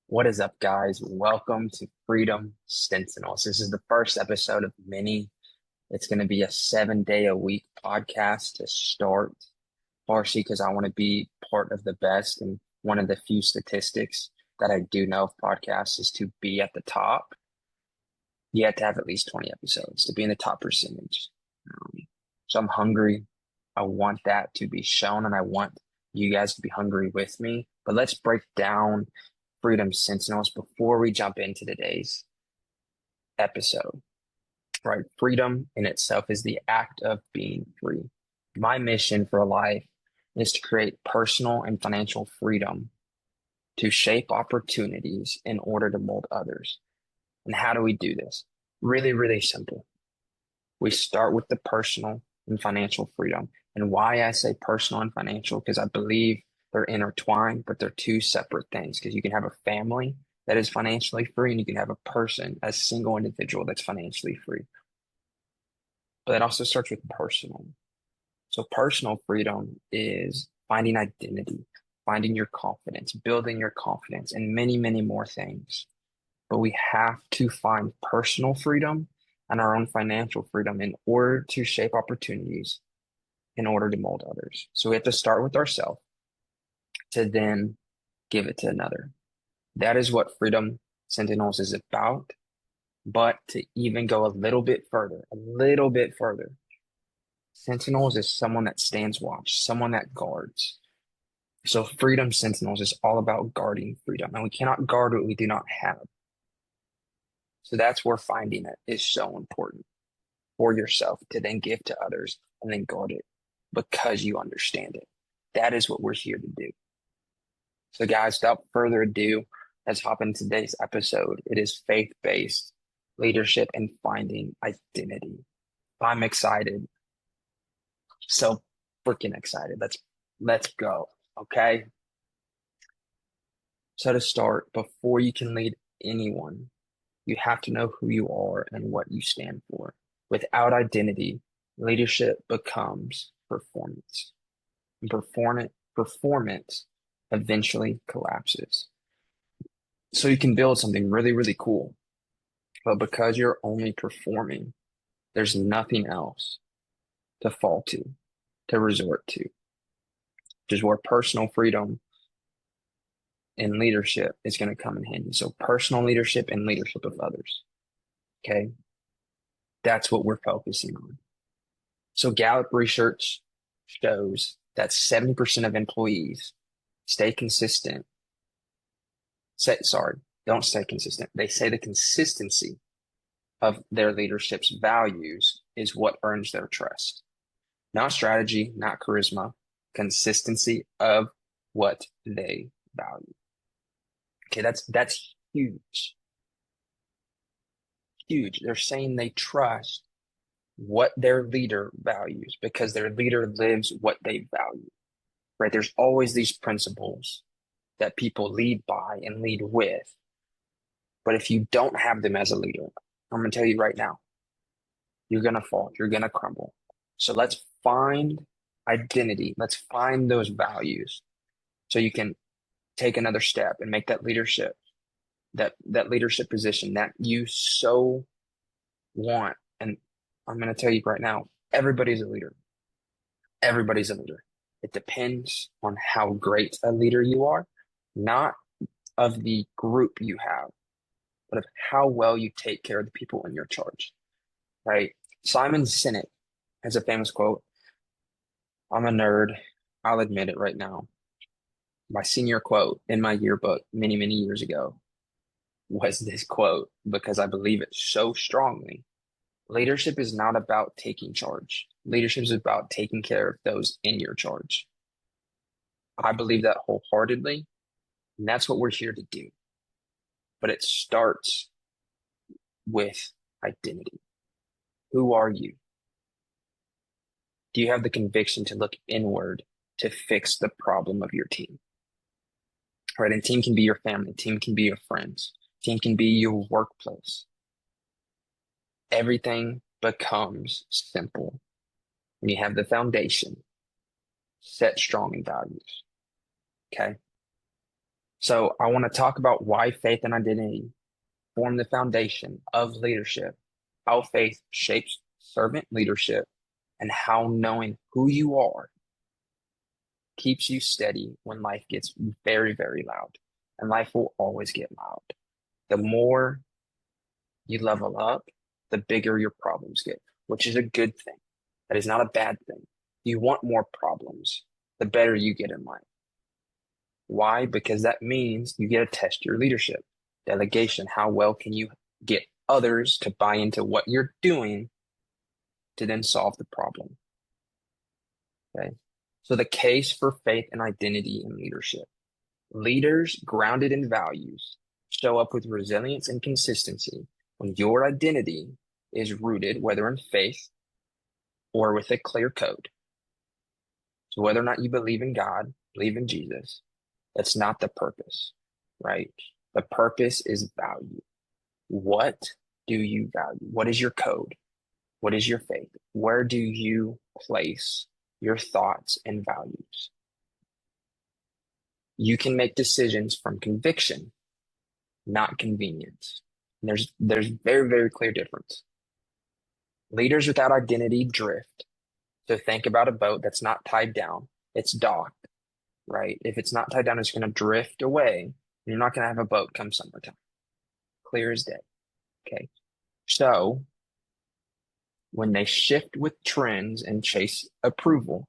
What is up, guys? Welcome to Freedom Sentinels. This is the first episode of many. It's going to be a 7-day-a-week podcast to start, partially because I want to be part of the best. And one of the few statistics that I do know of podcasts is to be at the top. You have to have at least 20 episodes to be in the top percentage. So I'm hungry. I want that to be shown, and I want you guys to be hungry with me. But let's break down Freedom Sentinels before we jump into today's episode. Right? Freedom in itself is the act of being free. My mission for life is to create personal and financial freedom to shape opportunities in order to mold others. And how do we do this? Really, really simple. We start with the personal and financial freedom. And why I say personal and financial, because I believe they're intertwined, but they're two separate things. Because you can have a family that is financially free, and you can have a person, a single individual that's financially free. But it also starts with personal. So personal freedom is finding identity, finding your confidence, building your confidence, and many, many more things. But we have to find personal freedom and our own financial freedom in order to shape opportunities, in order to mold others. So we have to start with ourselves to then give it to another. That is what Freedom Sentinels is about. But to even go a little bit further, Sentinels is someone that stands watch, someone that guards. So Freedom Sentinels is all about guarding freedom, and we cannot guard what we do not have. So that's where finding it is so important for yourself to then give to others and then guard it because you understand it. That is what we're here to do. So, guys, without further ado, let's hop into today's episode. It is faith-based leadership and finding identity. I'm excited. So freaking excited. Let's go. Okay. So to start, before you can lead anyone, you have to know who you are and what you stand for. Without identity, leadership becomes performance. And performance eventually collapses. So you can build something really, really cool, but because you're only performing, there's nothing else to fall to resort to, which is where personal freedom and leadership is going to come in handy. So personal leadership and leadership of others. Okay. That's what we're focusing on. So Gallup research shows that 70% of employees stay consistent. Don't stay consistent. They say the consistency of their leadership's values is what earns their trust. Not strategy, not charisma, consistency of what they value. Okay, that's huge. Huge. They're saying they trust what their leader values because their leader lives what they value. Right? There's always these principles that people lead by and lead with. But if you don't have them as a leader, I'm going to tell you right now, you're going to fall, you're going to crumble. So let's find identity. Let's find those values so you can take another step and make that leadership, that leadership position that you so want. And I'm going to tell you right now, everybody's a leader. Everybody's a leader. It depends on how great a leader you are, not of the group you have, but of how well you take care of the people in your charge, right? Simon Sinek has a famous quote. I'm a nerd. I'll admit it right now. My senior quote in my yearbook many, many years ago was this quote because I believe it so strongly. Leadership is not about taking charge. Leadership is about taking care of those in your charge. I believe that wholeheartedly, and that's what we're here to do. But it starts with identity. Who are you? Do you have the conviction to look inward to fix the problem of your team? Right? And team can be your family, team can be your friends, team can be your workplace. Everything becomes simple when you have the foundation set strong in values. Okay. So I want to talk about why faith and identity form the foundation of leadership, how faith shapes servant leadership, and how knowing who you are keeps you steady when life gets very, very loud. And life will always get loud. The more you level up, the bigger your problems get, which is a good thing. That is not a bad thing. You want more problems, the better you get in life. Why? Because that means you get to test your leadership, delegation. How well can you get others to buy into what you're doing to then solve the problem? Okay. So the case for faith and identity in leadership. Leaders grounded in values show up with resilience and consistency when your identity is rooted, whether in faith or with a clear code. So whether or not you believe in God, believe in Jesus, that's not the purpose, right? The purpose is value. What do you value? What is your code? What is your faith? Where do you place your thoughts and values? You can make decisions from conviction, not convenience. And there's very, very clear difference. Leaders without identity drift. So think about a boat that's not tied down. It's docked, right? If it's not tied down, it's going to drift away. And you're not going to have a boat come summertime. Clear as day. Okay. So when they shift with trends and chase approval,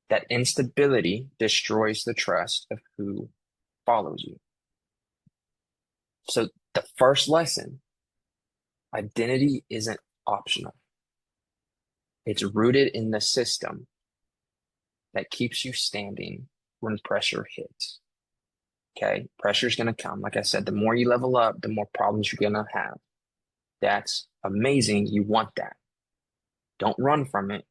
that instability destroys the trust of who follows you. So the first lesson, identity isn't optional. It's rooted in the system that keeps you standing when pressure hits. Okay. Pressure is going to come. Like I said, the more you level up, the more problems you're going to have. That's amazing. You want that. Don't run from it.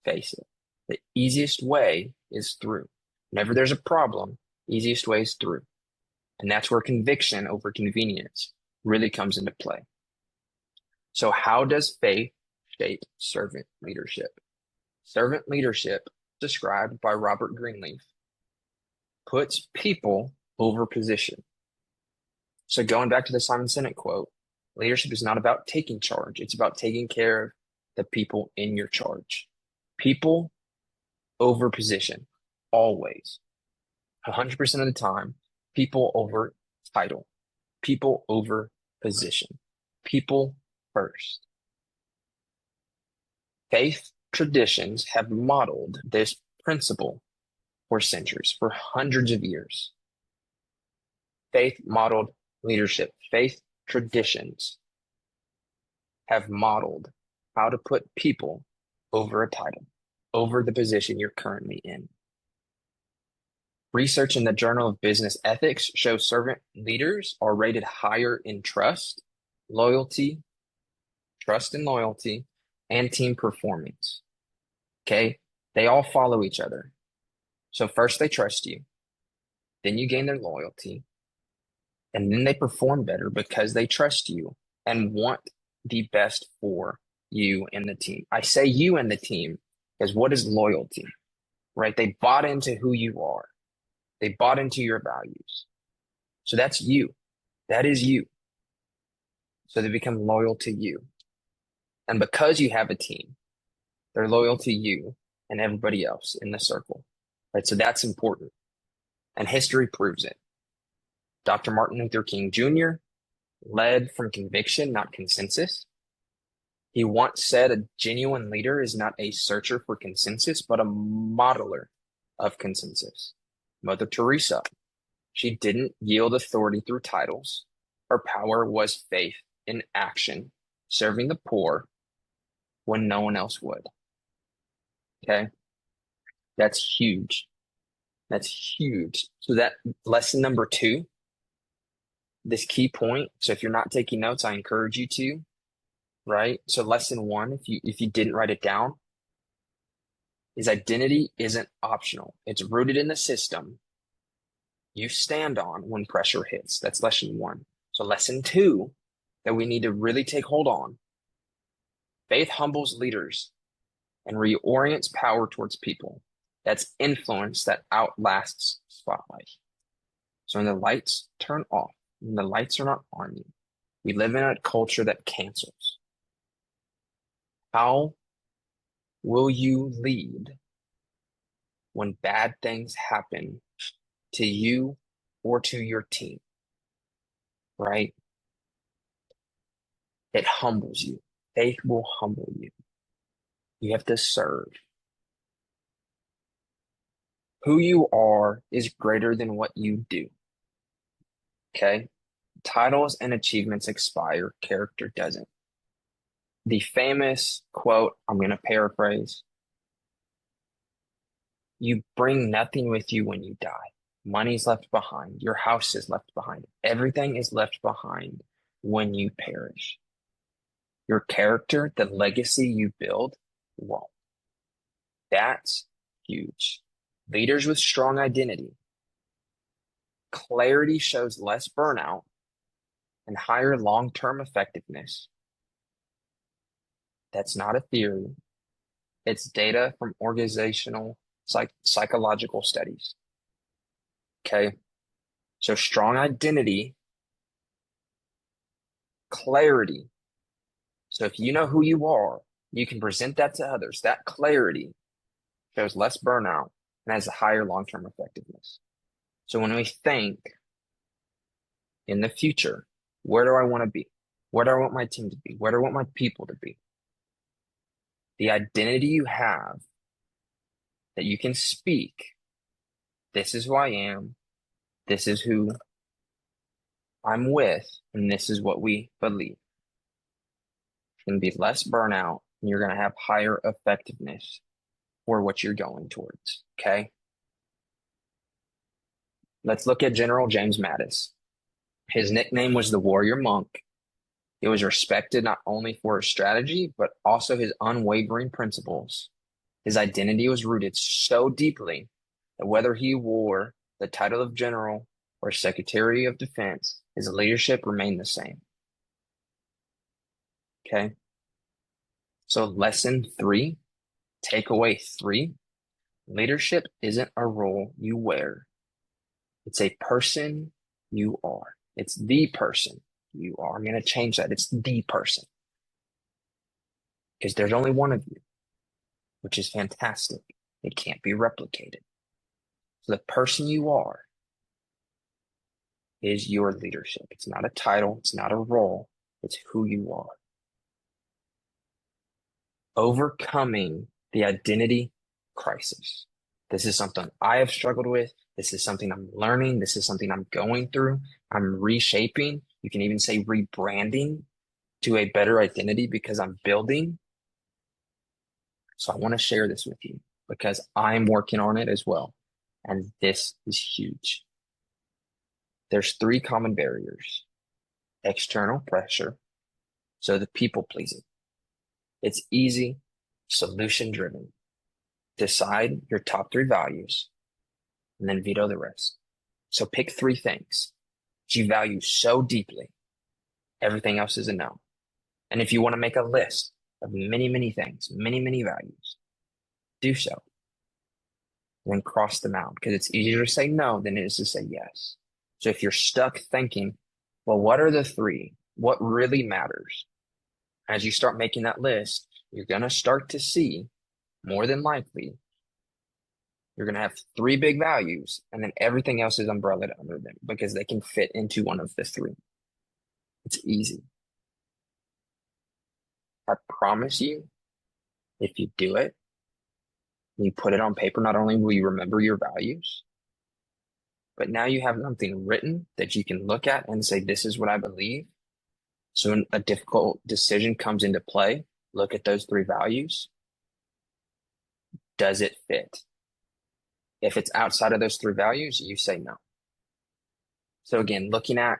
Face it. The easiest way is through. Whenever there's a problem, easiest way is through. And that's where conviction over convenience really comes into play. So how does faith shape servant leadership? Servant leadership, described by Robert Greenleaf, puts people over position. So going back to the Simon Sinek quote, leadership is not about taking charge. It's about taking care of the people in your charge. People over position, always. 100% of the time, people over title, people over position, people first. Faith traditions have modeled this principle for centuries, for hundreds of years. Faith modeled leadership. Faith traditions have modeled how to put people over a title, over the position you're currently in. Research in the Journal of Business Ethics shows servant leaders are rated higher in loyalty, trust and loyalty, and team performance. Okay. They all follow each other. So first they trust you, then you gain their loyalty, and then they perform better because they trust you and want the best for you and the team. I say you and the team because what is loyalty, right? They bought into who you are. They bought into your values. So that's you. That is you. So they become loyal to you. And because you have a team, they're loyal to you and everybody else in the circle. Right? So that's important. And history proves it. Dr. Martin Luther King Jr. led from conviction, not consensus. He once said a genuine leader is not a searcher for consensus, but a modeler of consensus. Mother Teresa, she didn't yield authority through titles. Her power was faith in action, serving the poor when no one else would. Okay. That's huge. That's huge. So that lesson number 2, this key point. So if you're not taking notes, I encourage you to, right? So lesson 1, if you didn't write it down, is identity isn't optional. It's rooted in the system you stand on when pressure hits. That's lesson 1. So lesson 2 that we need to really take hold on. Faith humbles leaders and reorients power towards people. That's influence that outlasts spotlight. So when the lights turn off, when the lights are not on you, we live in a culture that cancels. How will you lead when bad things happen to you or to your team, right? It humbles you. Faith will humble you. You have to serve. Who you are is greater than what you do. Okay? Titles and achievements expire, character doesn't. The famous quote, I'm going to paraphrase, you bring nothing with you when you die. Money's left behind. Your house is left behind. Everything is left behind when you perish. Your character, the legacy you build, won't. That's huge. Leaders with strong identity. Clarity shows less burnout and higher long-term effectiveness. That's not a theory. It's data from organizational psychological studies. Okay. So strong identity, clarity. So if you know who you are, you can present that to others. That clarity shows less burnout and has a higher long-term effectiveness. So when we think in the future, where do I want to be? Where do I want my team to be? Where do I want my people to be? The identity you have that you can speak, this is who I am, this is who I'm with, and this is what we believe. It's going to be less burnout, and you're going to have higher effectiveness for what you're going towards. Okay. Let's look at General James Mattis. His nickname was the Warrior Monk. He was respected not only for his strategy, but also his unwavering principles. His identity was rooted so deeply that whether he wore the title of general or Secretary of Defense, his leadership remained the same. Okay. So lesson 3, takeaway 3, leadership isn't a role you wear. It's a person you are. It's the person you are. I'm going to change that. It's the person because there's only one of you, which is fantastic. It can't be replicated. So the person you are is your leadership. It's not a title. It's not a role. It's who you are. Overcoming the identity crisis. This is something I have struggled with. This is something I'm learning. This is something I'm going through. I'm reshaping. You can even say rebranding to a better identity because I'm building. So I want to share this with you because I'm working on it as well. And this is huge. There's 3 common barriers. External pressure. So the people pleasing. It's easy, solution driven. Decide your top 3 values and then veto the rest. So pick 3 things that you value so deeply. Everything else is a no. And if you want to make a list of many, many things, many, many values, do so. And then cross them out because it's easier to say no than it is to say yes. So if you're stuck thinking, well, what are the 3? What really matters? As you start making that list, you're going to start to see, more than likely, you're going to have 3 big values, and then everything else is umbrellaed under them because they can fit into one of the 3. It's easy. I promise you, if you do it, you put it on paper, not only will you remember your values, but now you have something written that you can look at and say, this is what I believe. So when a difficult decision comes into play, look at those 3 values. Does it fit? If it's outside of those 3 values, you say no. So again, looking at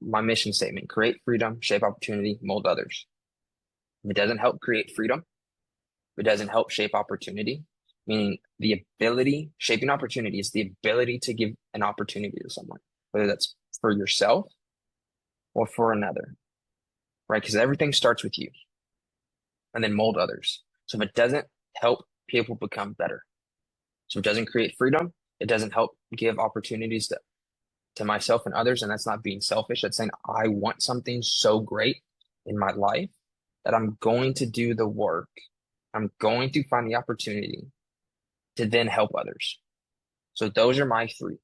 my mission statement, create freedom, shape opportunity, mold others. If it doesn't help create freedom, if it doesn't help shape opportunity, meaning the ability, shaping opportunity is the ability to give an opportunity to someone, whether that's for yourself or for another, right? Because everything starts with you and then mold others. So if it doesn't help people become better, so it doesn't create freedom, it doesn't help give opportunities to to myself and others. And that's not being selfish. That's saying I want something so great in my life that I'm going to do the work. I'm going to find the opportunity to then help others. So those are my three.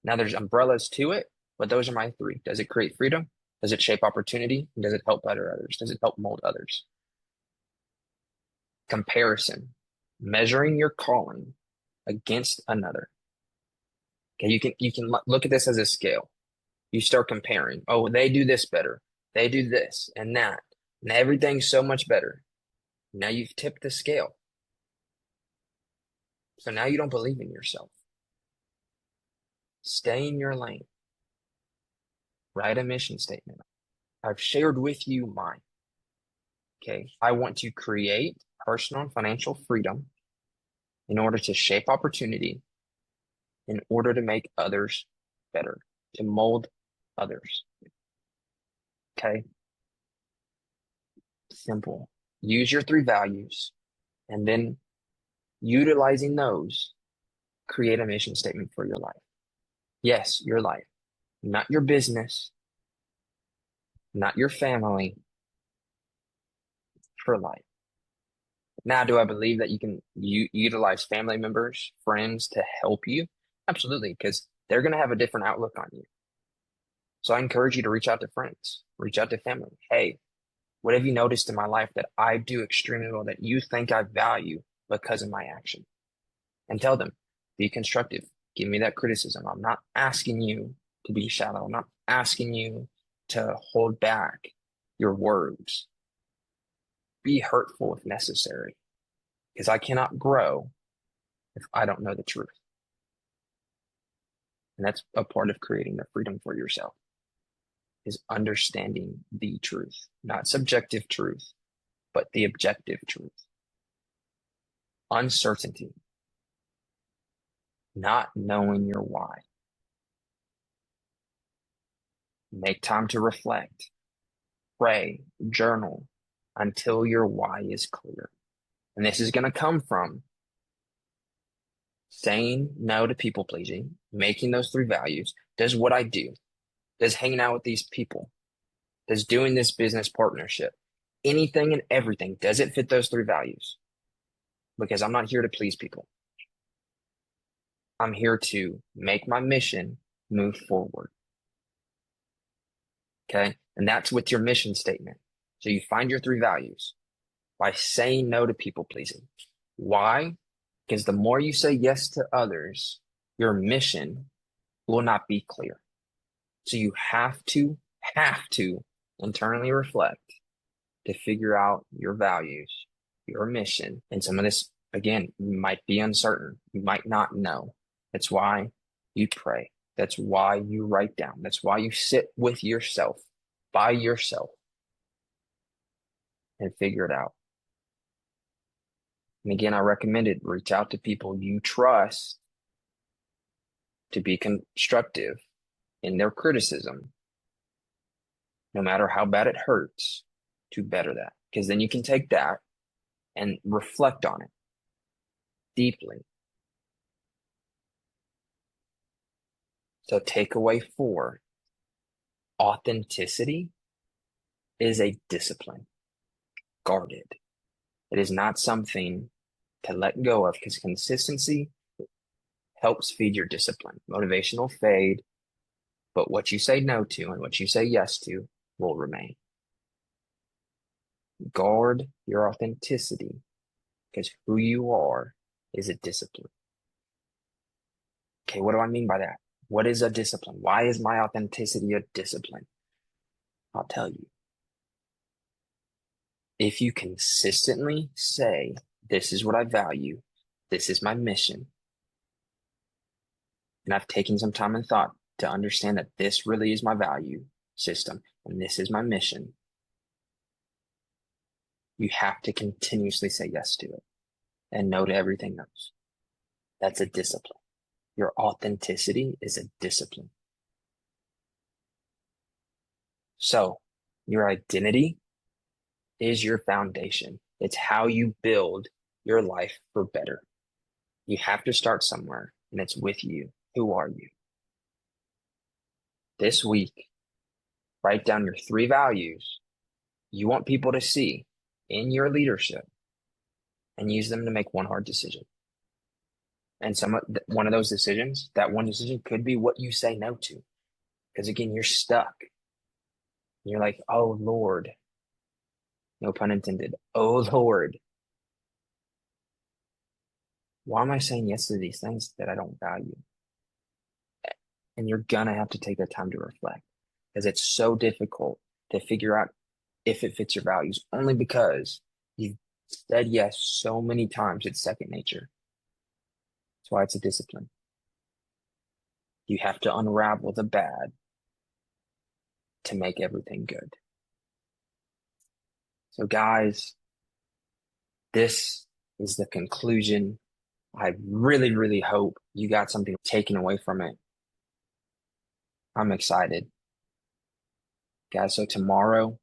Now there's umbrellas to it, but those are my three. Does it create freedom? Does it shape opportunity? And does it help better others? Does it help mold others? Comparison, measuring your calling against another. Okay, you can look at this as a scale. You start comparing. Oh, they do this better. They do this and that, and everything's so much better. Now you've tipped the scale. So now you don't believe in yourself. Stay in your lane. Write a mission statement. I've shared with you mine. Okay. I want to create personal and financial freedom in order to shape opportunity, in order to make others better, to mold others. Okay. Simple. Use your three values and then utilizing those, create a mission statement for your life. Yes, your life, not your business, not your family, for life. Now, do I believe that you can utilize family members, friends to help you? Absolutely, because they're going to have a different outlook on you. So I encourage you to reach out to friends, reach out to family. Hey, what have you noticed in my life that I do extremely well that you think I value because of my action? And tell them, be constructive. Give me that criticism. I'm not asking you to be shallow. I'm not asking you to hold back your words. Be hurtful if necessary, because I cannot grow if I don't know the truth. And that's a part of creating the freedom for yourself, is understanding the truth, not subjective truth, but the objective truth. Uncertainty, not knowing your why. Make time to reflect, pray, journal until your why is clear. And this is going to come from saying no to people pleasing, making those three values. Does what I do, does hanging out with these people, does doing this business partnership, anything and everything, does it fit those three values? Because I'm not here to please people. I'm here to make my mission move forward. Okay. And that's with your mission statement. So you find your three values by saying no to people pleasing. Why? Because the more you say yes to others, your mission will not be clear. So you have to internally reflect to figure out your values, your mission. And some of this, again, might be uncertain. You might not know. That's why you pray. That's why you write down. That's why you sit with yourself, by yourself, and figure it out. And again, I recommend it. Reach out to people you trust to be constructive in their criticism, no matter how bad it hurts, to better that. Because then you can take that and reflect on it deeply. So takeaway 4, authenticity is a discipline. Guard it. It is not something to let go of, because consistency helps feed your discipline. Motivation will fade, but what you say no to and what you say yes to will remain. Guard your authenticity, because who you are is a discipline. Okay, what do I mean by that? What is a discipline? Why is my authenticity a discipline? I'll tell you. If you consistently say, this is what I value, this is my mission, and I've taken some time and thought to understand that this really is my value system and this is my mission, you have to continuously say yes to it and no to everything else. That's a discipline. Your authenticity is a discipline. So your identity is your foundation. It's how you build your life for better. You have to start somewhere, and it's with you. Who are you? this week, write down your three values you want people to see in your leadership and use them to make one hard decision. And one of those decisions, that one decision could be what you say no to. Because again, you're stuck. You're like, oh Lord, no pun intended. Oh Lord, why am I saying yes to these things that I don't value? And you're gonna have to take that time to reflect because it's so difficult to figure out if it fits your values only because you've said yes so many times, it's second nature. That's why it's a discipline. You have to unravel the bad to make everything good. So, guys, this is the conclusion. I really, really hope you got something taken away from it. I'm excited. Guys, so tomorrow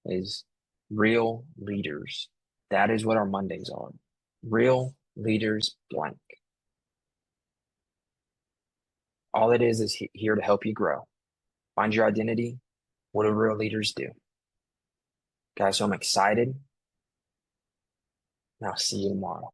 is Real Leaders. That is what our Mondays are. Real Leaders blank. All it is here to help you grow. Find your identity. What do real leaders do? Guys, so I'm excited. And I'll see you tomorrow.